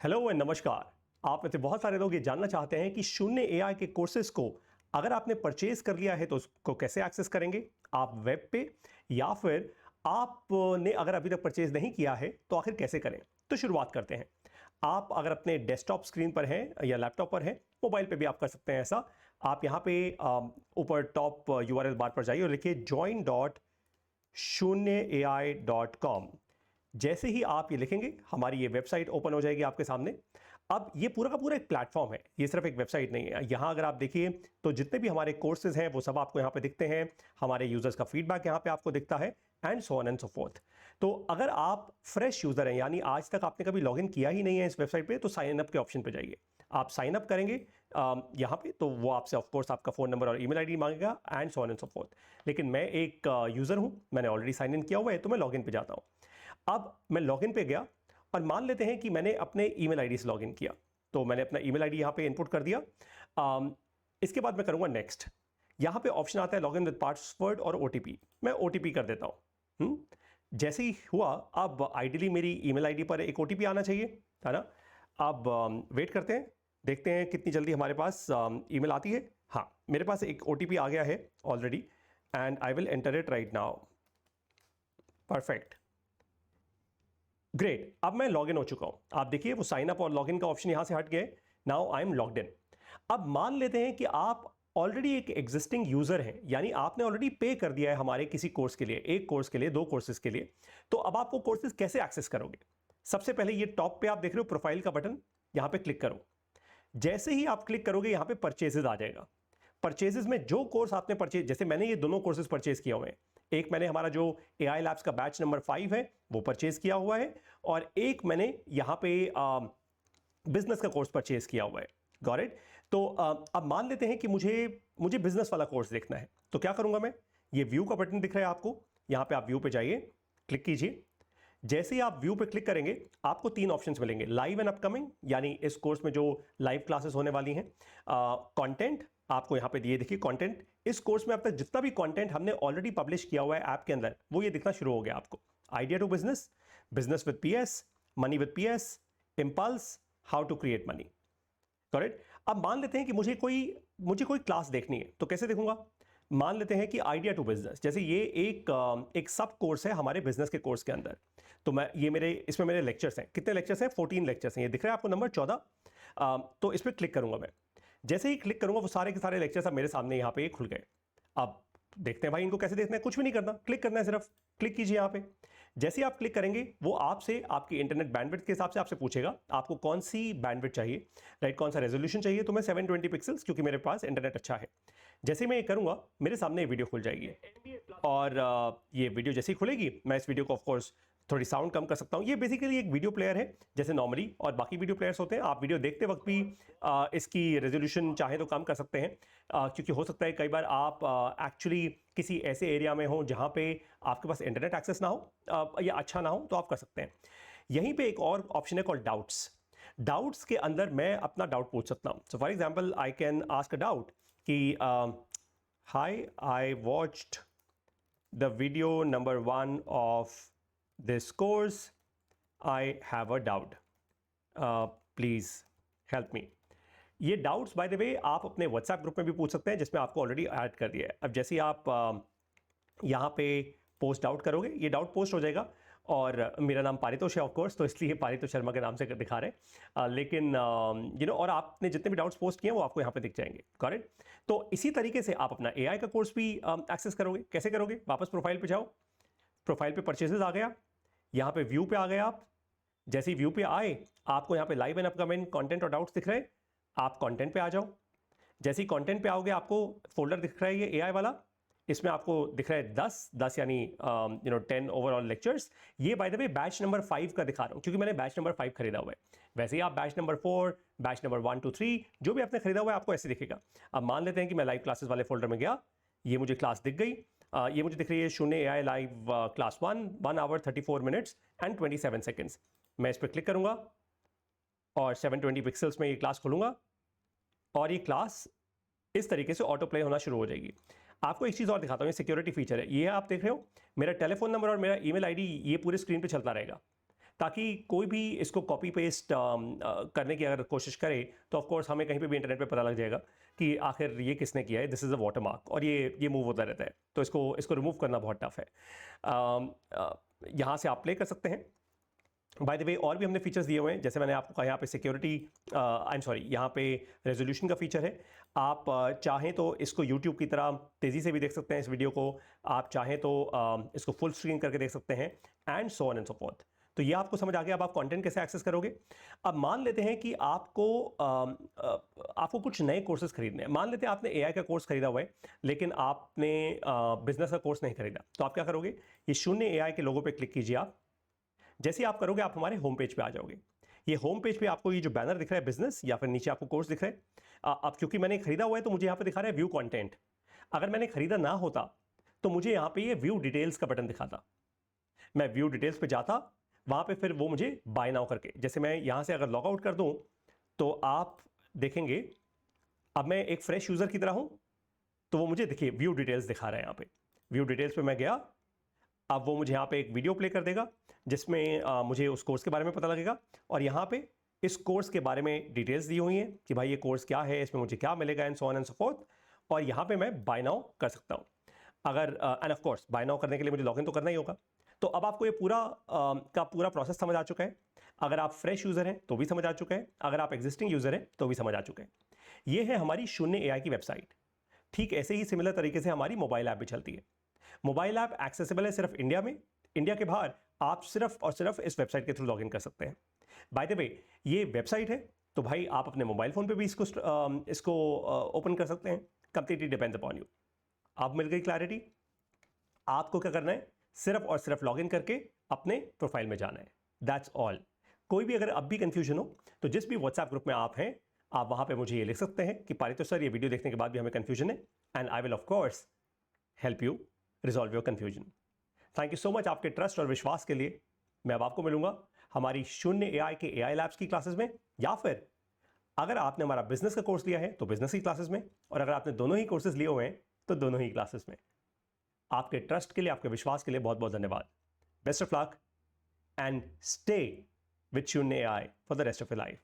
Hello and नमस्कार। आप में से बहुत सारे लोग ये जानना चाहते हैं कि शून्य एआई के कोर्सेज को अगर आपने परचेज कर लिया है तो उसको कैसे एक्सेस करेंगे, आप वेब पे या फिर आपने अगर अभी तक परचेज नहीं किया है तो आखिर कैसे करें। तो शुरुआत करते हैं। आप अगर अपने डेस्कटॉप स्क्रीन पर हैं या लैपटॉप पर हैं, मोबाइल पे भी आप कर सकते हैं ऐसा। आप यहाँ पे ऊपर टॉप यूआरएल बार पर जाइए और लिखिए join.shunyaai.com। जैसे ही आप ये लिखेंगे हमारी ये वेबसाइट ओपन हो जाएगी आपके सामने। अब ये पूरा का पूरा एक प्लेटफॉर्म है, ये सिर्फ एक वेबसाइट नहीं है। यहाँ अगर आप देखिए तो जितने भी हमारे कोर्सेज हैं वो सब आपको यहाँ पे दिखते हैं, हमारे यूजर्स का फीडबैक यहाँ पे आपको दिखता है and so on and so fourth. तो अगर आप फ्रेश यूजर हैं यानी आज तक आपने कभी लॉगिन किया ही नहीं है इस वेबसाइट पे, तो साइन अप के ऑप्शन पे जाइए। आप साइन अप करेंगे यहाँ पे तो वो आपसे ऑफ कोर्स आपका फोन नंबर और ईमेल आईडी मांगेगा and so on and so fourth. लेकिन मैं एक यूजर हूँ, मैंने ऑलरेडी साइन इन किया हुआ है तो मैं लॉगिन पे जाता हूँ। अब मैं लॉगिन पे गया और मान लेते हैं कि मैंने अपने ईमेल आईडी से लॉगिन किया, तो मैंने अपना ईमेल आईडी यहाँ पे इनपुट कर दिया। इसके बाद मैं करूँगा नेक्स्ट। यहाँ पे ऑप्शन आता है लॉगिन विद पासवर्ड और ओटीपी, मैं ओटीपी कर देता हूँ। जैसे ही हुआ अब आइडियली मेरी ईमेल आईडी पर एक ओटीपी आना चाहिए, है ना। अब वेट करते हैं, देखते हैं कितनी जल्दी हमारे पास ईमेल आती है। हाँ, मेरे पास एक ओटीपी आ गया है already and I will enter it right now. Perfect, great. अब मैं लॉगिन हो चुका हूं। आप देखिए वो साइन अप और लॉगिन का ऑप्शन यहां से हट गए। Now I am logged in. अब मान लेते हैं कि आप ऑलरेडी एक एग्जिस्टिंग यूजर हैं, यानी आपने ऑलरेडी पे कर दिया है हमारे किसी कोर्स के लिए, एक कोर्स के लिए, दो कोर्सेज के लिए। तो अब आप वो कोर्सेज कैसे एक्सेस करोगे? सबसे पहले ये टॉप पे आप देख रहे हो प्रोफाइल का बटन, यहां पे क्लिक करो। जैसे ही आप क्लिक करोगे यहां पे परचेजेस आ जाएगा। परचेजेस में जो कोर्स आपने परचेज, जैसे मैंने ये दोनों कोर्सेज परचेज किया हुए हैं। एक मैंने हमारा जो AI लैब्स का बैच नंबर 5 है वो परचेज किया हुआ है और एक मैंने यहां पे बिजनेस का कोर्स परचेज किया हुआ है। Got it. तो अब मान लेते हैं कि मुझे बिजनेस वाला कोर्स देखना है, तो क्या करूंगा मैं? ये व्यू का बटन दिख रहा है आपको, यहां पे आप व्यू पे जाइए, क्लिक कीजिए। जैसे ही आप व्यू पे क्लिक करेंगे आपको तीन ऑप्शंस मिलेंगे, लाइव एंड अपकमिंग, यानी इस कोर्स में जो लाइव क्लासेस होने वाली हैं। कंटेंट आपको यहां पे दिए, देखिए कंटेंट। इस कोर्स में अब तक जितना भी कंटेंट हमने ऑलरेडी पब्लिश किया हुआ है ऐप के अंदर वो ये दिखना शुरू हो गया आपको। Idea to business, business with PS, money with PS, impulse, how to create money. Correct. अब मान लेते हैं कि मुझे कोई क्लास देखनी है, तो कैसे देखूंगा? मान लेते हैं कि आइडिया टू बिजनेस, जैसे ये एक सब कोर्स है हमारे बिजनेस के कोर्स के अंदर। तो इसमें मेरे लेक्चर्स हैं। कितने लेक्चर्स हैं? 14 लेक्चर्स हैं। ये दिख रहा है आपको नंबर 14। तो इस पर क्लिक करूंगा मैं। जैसे ही क्लिक करूंगा वो सारे के सारे लेक्चर्स अब मेरे सामने यहाँ पे खुल गए। अब देखते हैं भाई इनको कैसे देखना है। कुछ भी नहीं करना, क्लिक करना है, सिर्फ क्लिक कीजिए यहाँ पे। जैसे ही आप क्लिक करेंगे वो आपसे आपकी इंटरनेट बैंडविड्थ के हिसाब से आपसे पूछेगा आपको कौन सी बैंडविड्थ चाहिए, राइट, कौन सा रेजोल्यूशन चाहिए। तो मैं 720 पिक्सल्स, क्योंकि मेरे पास इंटरनेट अच्छा है। जैसे ही मैं ये करूंगा मेरे सामने ये वीडियो खुल जाएगी और ये वीडियो जैसे ही खुलेगी मैं इस वीडियो को ऑफकोर्स थोड़ी साउंड कम कर सकता हूँ। ये बेसिकली एक वीडियो प्लेयर है जैसे नॉर्मली और बाकी वीडियो प्लेयर्स होते हैं। आप वीडियो देखते वक्त भी इसकी रेजोल्यूशन चाहे तो कम कर सकते हैं, क्योंकि हो सकता है कई बार आप एक्चुअली किसी ऐसे एरिया में हो जहाँ पे आपके पास इंटरनेट एक्सेस ना हो या अच्छा ना हो, तो आप कर सकते हैं। यहीं पे एक और ऑप्शन है कॉल्ड डाउट्स। डाउट्स के अंदर मैं अपना डाउट पूछ सकता हूँ। So for example I can ask a doubt कि hi, I watched the video number 1 ऑफ this course, I have a doubt, please help me। ये डाउट्स बाय द वे आप अपने व्हाट्सएप ग्रुप में भी पूछ सकते हैं जिसमें आपको ऑलरेडी ऐड कर दिया है। अब जैसे ही आप यहाँ पे पोस्ट डाउट करोगे ये डाउट पोस्ट हो जाएगा और मेरा नाम पारितोष है ऑफकोर्स, तो इसलिए पारितोष शर्मा के नाम से दिखा रहे हैं। लेकिन और आपने जितने भी डाउट्स पोस्ट किए हैं वो आपको यहाँ पे दिख जाएंगे। करेक्ट। तो इसी तरीके से आप अपना AI का कोर्स भी एक्सेस करोगे। कैसे करोगे? वापस प्रोफाइल पे जाओ, प्रोफाइल पे परचेजेस आ गया, यहाँ पे व्यू पे आ गए आप। जैसे ही व्यू पे आए आपको यहाँ पे लाइव एंड अपकमिंग, कंटेंट और डाउट्स दिख रहे हैं। आप कंटेंट पे आ जाओ। जैसे ही कंटेंट पे आओगे आपको फोल्डर दिख रहा है ये AI वाला, इसमें आपको दिख रहा है 10 यानी 10 ओवरऑल लेक्चर्स। ये by the way batch number 5 का दिखा रहा हूँ क्योंकि मैंने बैच नंबर 5 खरीदा हुआ है। वैसे ही आप बैच नंबर 4, बैच नंबर 1 2 3 जो भी आपने खरीदा हुआ है आपको ऐसे दिखेगा। अब मान लेते हैं कि मैं लाइव क्लासेस वाले फोल्डर में गया, ये मुझे क्लास दिख गई। ये मुझे दिख रही है शून्य AI live class 1 hour 34 minutes and 27 seconds. मैं इस पर क्लिक करूंगा और 720 पिक्सल्स में ये क्लास खोलूंगा और ये क्लास इस तरीके से ऑटो प्ले होना शुरू हो जाएगी। आपको एक चीज़ और दिखाता हूँ, ये सिक्योरिटी फीचर है। ये आप देख रहे हो मेरा टेलीफोन नंबर और मेरा ईमेल आईडी ये पूरे स्क्रीन पे चलता रहेगा। ताकि कोई भी इसको कॉपी पेस्ट करने की अगर कोशिश करे तो ऑफ कोर्स हमें कहीं पे भी इंटरनेट पे पता लग जाएगा कि आखिर ये किसने किया है। दिस इज़ अ वाटरमार्क और ये मूव होता रहता है, तो इसको रिमूव करना बहुत टफ है। यहाँ से आप प्ले कर सकते हैं। बाय द वे और भी हमने फीचर्स दिए हुए हैं, जैसे मैंने आपको कहा यहाँ पे सिक्योरिटी, आई एम सॉरी, यहाँ पे रेजोल्यूशन का फीचर है। आप चाहें तो इसको यूट्यूब की तरह तेज़ी से भी देख सकते हैं इस वीडियो को, आप चाहें तो इसको फुल स्क्रीन करके देख सकते हैं, and so on and so fourth. तो ये आपको समझ आ गया। अब आप कंटेंट कैसे एक्सेस करोगे। अब मान लेते हैं कि आपको कुछ नए कोर्सेज खरीदने हैं। मान लेते हैं आपने एआई का कोर्स खरीदा हुआ है, लेकिन आपने बिजनेस का कोर्स नहीं खरीदा, तो आप क्या करोगे, ये शून्य एआई के लोगो पे क्लिक कीजिए। आप जैसे आप करोगे आप हमारे होम पेज पे आ जाओगे। ये होम पेज पे आपको ये जो बैनर दिख रहा है बिजनेस, या फिर नीचे आपको कोर्स दिख रहा है, अब क्योंकि मैंने खरीदा हुआ है तो मुझे यहाँ पे दिखा रहा है व्यू कंटेंट। अगर मैंने खरीदा ना होता तो मुझे यहाँ पे ये व्यू डिटेल्स का बटन दिखाता, मैं व्यू डिटेल्स पे जाता, वहां पे फिर वो मुझे बाय नाउ करके, जैसे मैं यहाँ से अगर लॉग आउट कर दूं तो आप देखेंगे अब मैं एक फ्रेश यूजर की तरह हूं, तो वो मुझे देखिए व्यू डिटेल्स दिखा रहा है। यहाँ पे व्यू डिटेल्स पे मैं गया, अब वो मुझे यहाँ पे एक वीडियो प्ले कर देगा जिसमें मुझे उस कोर्स के बारे में पता लगेगा, और यहाँ पे इस कोर्स के बारे में डिटेल्स दी हुई हैं कि भाई ये कोर्स क्या है, इसमें मुझे क्या मिलेगा, and so on and so fourth. और यहाँ पे मैं बाय नाउ कर सकता हूँ। अगर and of course buy now करने के लिए मुझे लॉगिन तो करना ही होगा। तो अब आपको ये पूरा प्रोसेस समझ आ चुका है। अगर आप फ्रेश यूजर हैं तो भी समझ आ चुका है, अगर आप एग्जिस्टिंग यूजर हैं तो भी समझ आ चुका है। ये है हमारी शून्य एआई की वेबसाइट। ठीक ऐसे ही सिमिलर तरीके से हमारी मोबाइल ऐप भी चलती है। मोबाइल ऐप एक्सेसिबल है सिर्फ इंडिया में, इंडिया के बाहर आप सिर्फ और सिर्फ इस वेबसाइट के थ्रू लॉगिन कर सकते हैं। बाय द वे ये वेबसाइट है तो भाई आप अपने मोबाइल फोन पे भी इसको ओपन कर सकते हैं। Completely depends upon you. अब मिल गई क्लैरिटी। आपको क्या करना है, सिर्फ और सिर्फ लॉगिन करके अपने प्रोफाइल में जाना है, दैट्स ऑल। कोई भी अगर अब भी कंफ्यूजन हो तो जिस भी व्हाट्सएप ग्रुप में आप हैं, आप वहां पे मुझे ये लिख सकते हैं कि पारितो सर ये वीडियो देखने के बाद भी हमें कंफ्यूजन है, and I will of course help you resolve your confusion. Thank you so much आपके ट्रस्ट और विश्वास के लिए। मैं अब आपको मिलूंगा हमारी शून्य एआई के एआई लैब्स की क्लासेस में, या फिर अगर आपने हमारा बिजनेस का कोर्स लिया है तो बिजनेस की क्लासेस में, और अगर आपने दोनों ही कोर्सेज लिए हुए हैं तो दोनों ही क्लासेस में। आपके ट्रस्ट के लिए, आपके विश्वास के लिए बहुत बहुत धन्यवाद। Best of luck and stay with Shunya AI for the rest of your life.